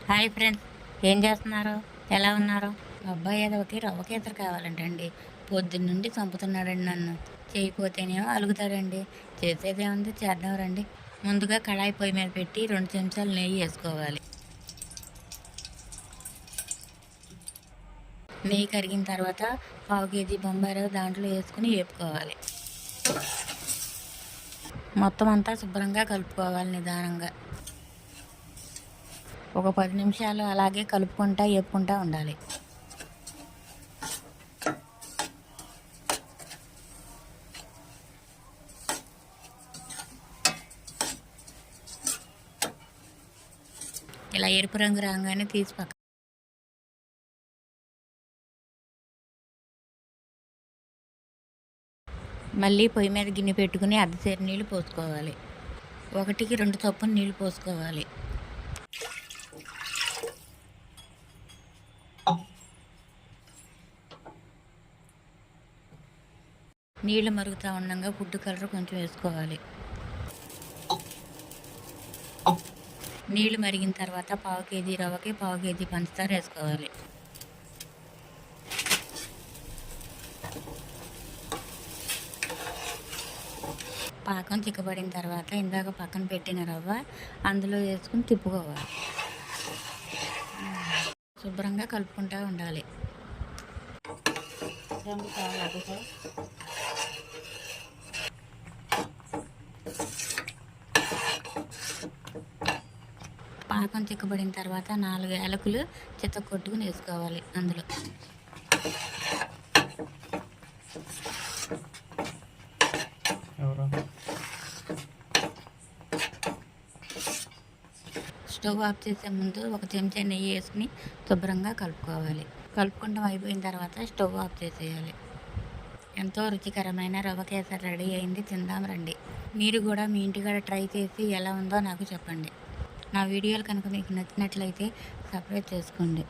Hi friends, ఏం చేస్తున్నారు? ఎలా ఉన్నారు? మా అబ్బాయి ఏదోకి రవ్వ కేసరి కావాలంటండి. పొద్దున్నుండి చంపుతున్నాడండి నన్ను. చేయకపోతేనేమో అలుగుతాడండి. చేసేదేముంది, చేద్దాం రండి. ముందుగా కళాయి పొయ్యి మీద పెట్టి 2 చెంచాలు నెయ్యి వేసుకోవాలి. నెయ్యి కరిగిన తర్వాత పావు కేజీ బొంబాయి రవ్వ దాంట్లో వేసుకుని వేపుకోవాలి. మొత్తం అంతా శుభ్రంగా కలుపుకోవాలి నిదానంగా. ఒక 10 నిమిషాలు అలాగే కలుపుకుంటా వేపుకుంటా ఉండాలి. ఇలా ఎరుపు రంగు రాగానే తీసి పక్క మళ్ళీ పొయ్యి మీద గిన్నె పెట్టుకుని అద్దసేరు నీళ్ళు పోసుకోవాలి. 1కి 2 చొప్పున నీళ్ళు పోసుకోవాలి. నీళ్ళు మరుగుతూ ఉండగా ఫుడ్ కలర్ కొంచెం వేసుకోవాలి. నీళ్లు మరిగిన తర్వాత పావు కేజీ రవ్వకి పావు కేజీ పంచదార వేసుకోవాలి. పాకం చిక్కబడిన తర్వాత ఇందాక పక్కన పెట్టిన రవ్వ అందులో వేసుకుని తిప్పుకోవాలి. శుభ్రంగా కలుపుకుంటూ ఉండాలి. పాకం చిక్కబడిన తర్వాత 4 యాలకులు చితక్కొట్టుకుని వేసుకోవాలి. అందులో స్టవ్ ఆఫ్ చేసే ముందు 1 చెంచా నెయ్యి వేసుకుని శుభ్రంగా కలుపుకోవాలి. కలుపుకుంటాం అయిపోయిన తర్వాత స్టవ్ ఆఫ్ చేసేయాలి. ఎంతో రుచికరమైన రవ్వ కేసరి రెడీ అయింది. తిందాం రండి. మీరు కూడా మీ ఇంటికాడ ట్రై చేసి ఎలా ఉందో నాకు చెప్పండి. నా వీడియోలు కనుక మీకు నచ్చినట్లయితే సబ్స్క్రైబ్ చేసుకోండి.